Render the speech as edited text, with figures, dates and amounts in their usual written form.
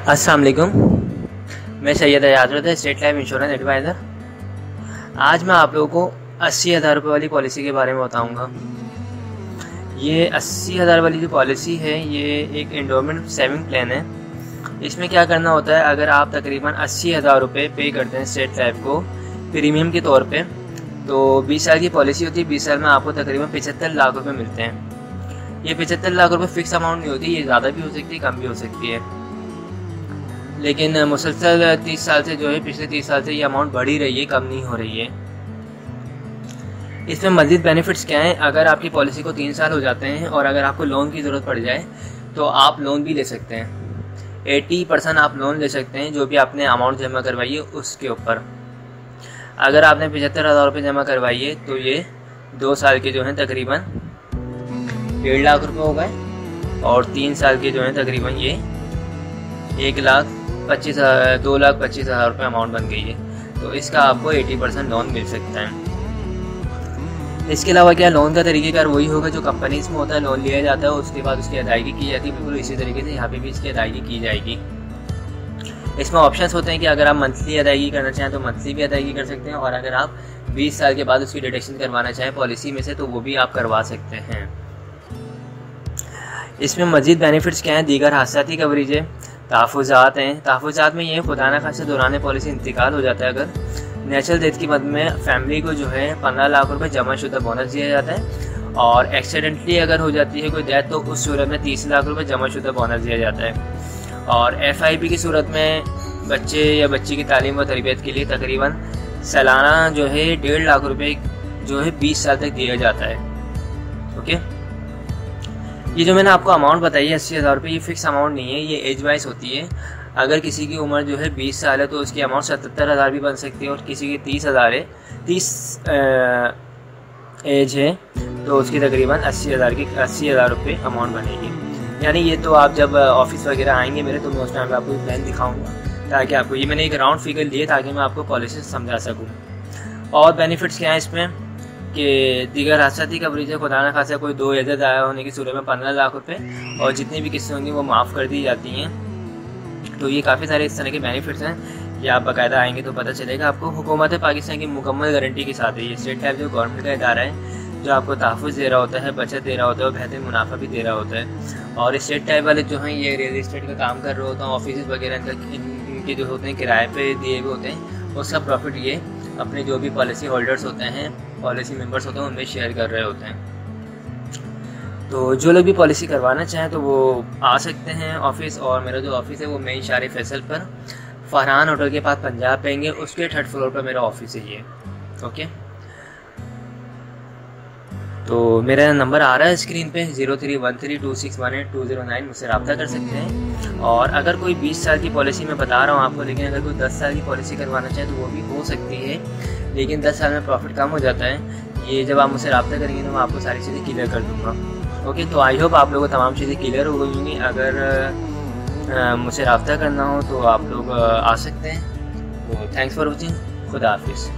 अस्सलाम वालेकुम। मैं सैयद हजरत स्टेट लाइफ इंश्योरेंस एडवाइज़र। आज मैं आप लोगों को 80,000 रुपये वाली पॉलिसी के बारे में बताऊंगा। ये 80,000 वाली जो पॉलिसी है ये एक एंडोमेंट सेविंग प्लान है। इसमें क्या करना होता है, अगर आप तकरीबन 80,000 रुपये पे करते हैं स्टेट लाइफ को प्रीमियम के तौर पे, तो 20 साल की पॉलिसी होती है। 20 साल में आपको तकरीबन 75 लाख रुपये मिलते हैं। ये 75 लाख रुपये फ़िक्स अमाउंट नहीं होती, ये ज़्यादा भी हो सकती है, कम भी हो सकती है। लेकिन मुसलसल 30 साल से जो है, पिछले 30 साल से ये अमाउंट बढ़ ही रही है, कम नहीं हो रही है। इसमें मज़ीद बेनिफिट्स क्या हैं, अगर आपकी पॉलिसी को 3 साल हो जाते हैं और अगर आपको लोन की ज़रूरत पड़ जाए तो आप लोन भी ले सकते हैं। 80% आप लोन ले सकते हैं जो भी आपने अमाउंट जमा करवाई है उसके ऊपर। अगर आपने 75,000 रुपये जमा करवाई है तो ये 2 साल के जो हैं तकरीबन 1.5 लाख रुपये हो गए, और 3 साल के जो हैं तकरीबन ये 2,25,000 रुपये अमाउंट बन गई है। तो इसका आपको 80% लोन मिल सकता है। इसके अलावा क्या लोन का तरीक़ेकार वही होगा जो कंपनीज में होता है, लोन लिया जाता है, उसके बाद उसकी अदायगी की जाती है। बिल्कुल इसी तरीके से यहाँ पे भी इसकी अदायगी की जाएगी। इसमें ऑप्शंस होते हैं कि अगर आप मंथली अदायगी करना चाहें तो मंथली भी अदायगी कर सकते हैं, और अगर आप 20 साल के बाद उसकी डिडक्शन करवाना चाहें पॉलिसी में से तो वो भी आप करवा सकते हैं। इसमें मज़ीद बेनिफिट्स क्या हैं, दीगर हादसाती कवरेज है, तहफ़्फ़ुज़ात हैं। तहफ़्फ़ुज़ात में ये खुदा न खास्ता दौरान पॉलिसी इंतकाल हो जाता है, अगर नेचुरल डेथ की मद में फैमिली को जो है 15 लाख रुपए जमा शुदा बोनस दिया जाता है, और एक्सीडेंटली अगर हो जाती है कोई डेथ तो उस सूरत में 30 लाख रुपए जमा शुदा बोनस दिया जाता है। और FIP की सूरत में बच्चे या बच्ची की तालीम व तरबियत के लिए तकरीबन सालाना जो है 1.5 लाख रुपए जो है 20 साल तक दिया जाता है। ओके, ये जो मैंने आपको अमाउंट बताई है 80,000 रुपये, ये फिक्स अमाउंट नहीं है, ये एज वाइज होती है। अगर किसी की उम्र जो है 20 साल है तो उसकी अमाउंट 77,000 भी बन सकती है, और किसी की 30,000 है, 30 एज है तो उसकी तकरीबन 80,000 रुपये अमाउंट बनेगी। यानी ये तो आप जब ऑफिस वगैरह आएंगे मेरे तो मैं उस टाइम पर आपको प्लान दिखाऊंगा, ताकि आपको, ये मैंने एक राउंड फिगर लिए ताकि मैं आपको पॉलिसी समझा सकूँ। और बेनिफिट्स क्या हैं इसमें कि दीगर हादसाती कवरेज है, खुदा न खासा कोई 2 इज़्ज़त आया होने की सूरत में 15 लाख रुपए, और जितनी भी किस्तें होंगी वो माफ़ कर दी जाती हैं। तो ये काफ़ी सारे इस तरह के बेनिफिट्स हैं। ये आप बाकायदा आएंगे तो पता चलेगा आपको। हुकूमत पाकिस्तान की मुकम्मल गारंटी के साथ है। ये स्टेट लाइफ जो गवर्नमेंट का इदारा है जो आपको तहफ़्फ़ुज़ दे रहा होता है, बचत दे रहा होता है, और बेहतर मुनाफा भी दे रहा होता है। और स्टेट लाइफ वाले जो हैं ये रियल इस्टेट का काम कर रहे होते हैं, ऑफिस वगैरह इनके जो होते हैं किराए पे दिए हुए होते हैं, उसका प्रॉफिट ये अपने जो भी पॉलिसी होल्डर्स होते हैं, पॉलिसी मेंबर्स होते हैं, उनमें शेयर कर रहे होते हैं। तो जो लोग भी पॉलिसी करवाना चाहें तो वो आ सकते हैं ऑफिस। और मेरा जो ऑफिस है वो मेन शारी फैसल पर फरहान होटल के पास पंजाब पेंगे, उसके 3rd फ्लोर पर मेरा ऑफिस है ये। ओके, तो मेरा नंबर आ रहा है स्क्रीन पे 03132618 मुझसे रब्ता कर सकते हैं। और अगर कोई 20 साल की पॉलिसी मैं बता रहा हूँ आपको, लेकिन अगर कोई 10 साल की पॉलिसी करवाना चाहे तो वो भी हो सकती है, लेकिन 10 साल में प्रॉफिट कम हो जाता है। ये जब आप मुझसे रब्ता करेंगे तो मैं आपको सारी चीज़ें क्लियर कर दूँगा। ओके, तो आई होप आप लोगों को तमाम चीज़ें क्लियर हो गई होंगी। अगर मुझसे रब्ता करना हो तो आप लोग आ सकते हैं। तो थैंक्स फॉर वॉचिंग, खुदा हाफिज़।